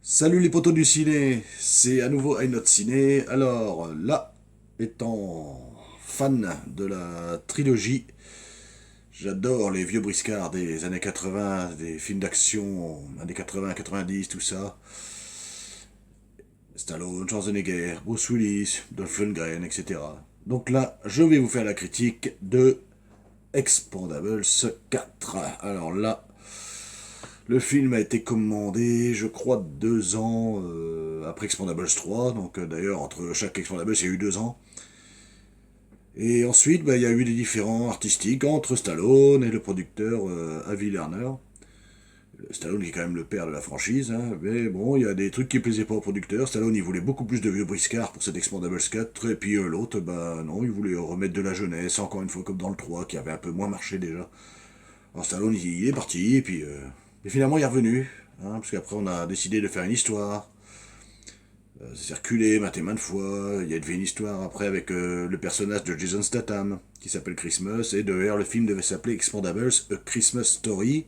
Salut les potos du ciné, c'est à nouveau I Not Ciné. Alors là, étant fan de la trilogie, j'adore les vieux briscards des années 80, des films d'action, années 80, 90, tout ça. Stallone, Schwarzenegger, Bruce Willis, Dolph Lundgren, etc. Donc là, je vais vous faire la critique de Expendables 4. Alors là, le film a été commandé, je crois, 2 ans après Expendables 3. Donc d'ailleurs, entre chaque Expendables, il y a eu 2 ans. Et ensuite, il y a eu des différends artistiques entre Stallone et le producteur Avi Lerner. Stallone qui est quand même le père de la franchise, hein. Mais bon, il y a des trucs qui plaisaient pas au producteur. Stallone, il voulait beaucoup plus de vieux briscards pour cet Expendables 4. Et puis l'autre, non, il voulait remettre de la jeunesse, encore une fois comme dans le 3, qui avait un peu moins marché déjà. Alors Stallone, il est parti, et puis... mais finalement, il est revenu, hein, parce qu'après, on a décidé de faire une histoire. C'est circulé maintes et maintes fois. Il y a une histoire après avec le personnage de Jason Statham, qui s'appelle Christmas, et d'ailleurs, le film devait s'appeler Expendables, A Christmas Story.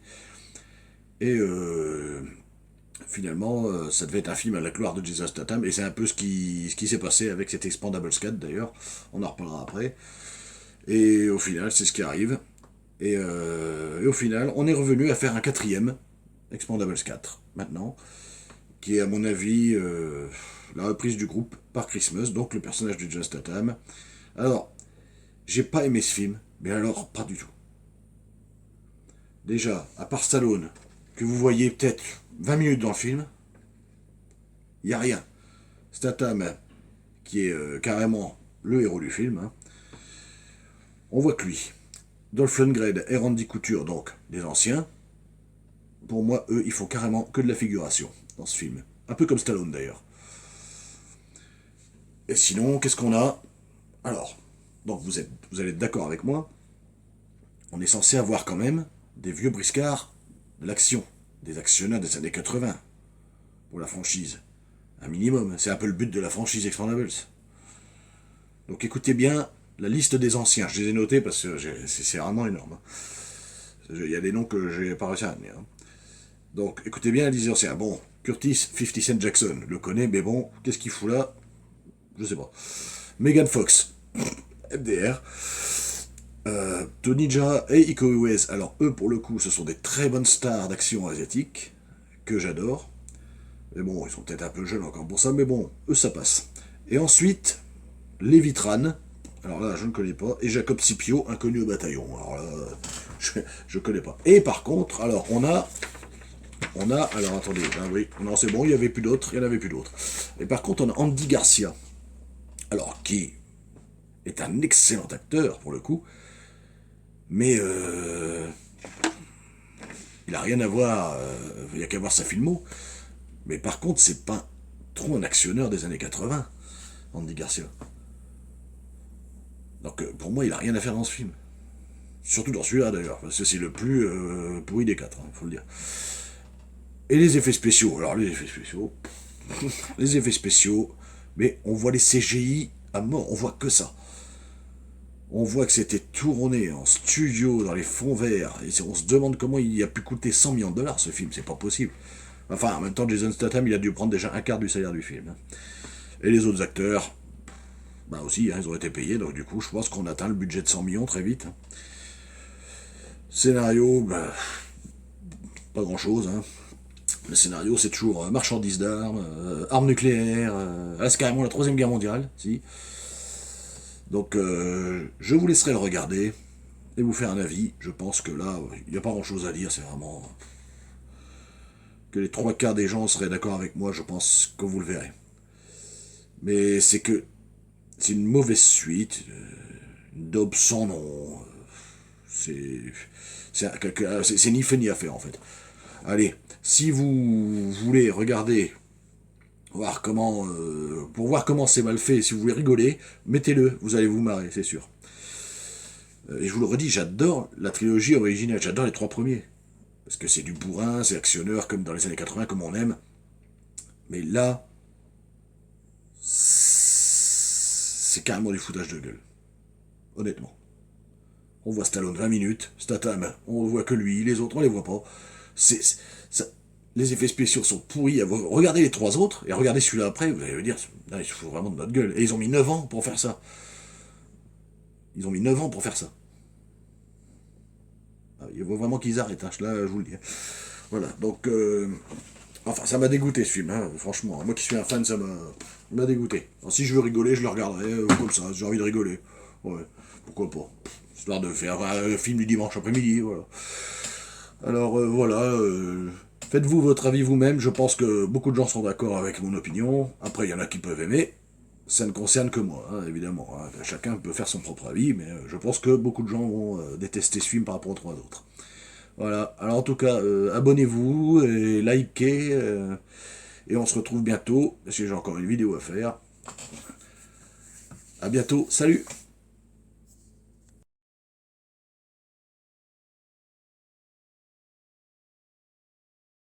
Et finalement, ça devait être un film à la gloire de Jason Statham, et c'est un peu ce qui s'est passé avec cet Expendables 4 d'ailleurs. On en reparlera après. Et au final, c'est ce qui arrive. Et au final, on est revenu à faire un quatrième, Expendables 4, maintenant, qui est à mon avis la reprise du groupe par Christmas, donc le personnage de John Statham. Alors, j'ai pas aimé ce film, mais alors pas du tout. Déjà, à part Stallone, que vous voyez peut-être 20 minutes dans le film, il y a rien. Statham, qui est carrément le héros du film, hein, on voit que lui. Dolph Lundgren et Randy Couture, donc des anciens, pour moi, eux, ils font carrément que de la figuration dans ce film. Un peu comme Stallone d'ailleurs. Et sinon, qu'est-ce qu'on a? Alors, donc vous allez être d'accord avec moi, on est censé avoir quand même des vieux briscards de l'action, des actionnaires des années 80 pour la franchise. Un minimum, c'est un peu le but de la franchise Expendables. Donc écoutez bien la liste des anciens, je les ai notés parce que c'est vraiment énorme. Il y a des noms que j'ai pas réussi à retenir. Donc écoutez bien la liste des anciens. Bon, Curtis 50 Cent Jackson, le connaît, mais bon, qu'est-ce qu'il fout là? Je sais pas. Megan Fox, FDR. Tony Jaa et Iko Uwais, alors eux pour le coup ce sont des très bonnes stars d'action asiatique que j'adore. Mais bon, ils sont peut-être un peu jeunes encore pour ça, mais bon, eux ça passe. Et ensuite, les Vitran, alors là je ne connais pas, et Jacob Scipio, inconnu au bataillon. Alors là, je connais pas. Et par contre, alors alors attendez, oui, non c'est bon, il y avait plus d'autres, il y en avait plus d'autres. Et par contre on a Andy Garcia, alors qui est un excellent acteur pour le coup, mais il a rien à voir, il y a qu'à voir sa filmo. Mais par contre, c'est pas trop un actionneur des années 80, Andy Garcia. Donc pour moi, il a rien à faire dans ce film. Surtout dans celui-là d'ailleurs, parce que c'est le plus pourri des quatre, hein, faut le dire. Et les effets spéciaux, alors les effets spéciaux, les effets spéciaux, mais on voit les CGI à mort, on voit que ça. On voit que c'était tourné en studio dans les fonds verts, et on se demande comment il a pu coûter 100 millions de dollars ce film, c'est pas possible. Enfin, en même temps, Jason Statham, il a dû prendre déjà un quart du salaire du film, hein. Et les autres acteurs, bah aussi, hein, ils ont été payés, donc du coup, je pense qu'on atteint le budget de 100 millions très vite, hein. Scénario, pas grand chose, hein. Le scénario, c'est toujours marchandise d'armes, armes nucléaires, là, c'est carrément la troisième guerre mondiale, si. Donc, je vous laisserai le regarder et vous faire un avis. Je pense que là, il n'y a pas grand chose à dire, c'est vraiment. Que les trois quarts des gens seraient d'accord avec moi, je pense que vous le verrez. Mais c'est que c'est une mauvaise suite, une daube sans nom. C'est c'est ni fait ni à faire en fait. Allez, si vous voulez regarder, pour voir comment c'est mal fait, si vous voulez rigoler, mettez-le, vous allez vous marrer, c'est sûr. Et je vous le redis, j'adore la trilogie originale, j'adore les trois premiers. Parce que c'est du bourrin, c'est actionneur comme dans les années 80, comme on aime. Mais là, c'est carrément du foutage de gueule. Honnêtement. On voit Stallone 20 minutes, Statham, on voit que lui, les autres on les voit pas. C'est ça, Les effets spéciaux sont pourris. Regardez les 3 autres, et regardez celui-là après, vous allez vous dire, là, ils se foutent vraiment de notre gueule. Et ils ont mis 9 ans pour faire ça. Ils ont mis 9 ans pour faire ça. Ah, il faut vraiment qu'ils arrêtent, hein, là, je vous le dis. Voilà, donc... enfin, ça m'a dégoûté ce film, hein, franchement. Moi qui suis un fan, ça m'a dégoûté. Alors, si je veux rigoler, je le regarderai comme ça, si j'ai envie de rigoler. Ouais, pourquoi pas. Histoire de faire un film du dimanche après-midi, voilà. Alors voilà, faites-vous votre avis vous-même. Je pense que beaucoup de gens sont d'accord avec mon opinion. Après, il y en a qui peuvent aimer. Ça ne concerne que moi, hein, évidemment. Hein. Chacun peut faire son propre avis, mais je pense que beaucoup de gens vont détester ce film par rapport aux 3 autres. Voilà. Alors en tout cas, abonnez-vous et likez. Et on se retrouve bientôt, parce que j'ai encore une vidéo à faire. À bientôt. Salut!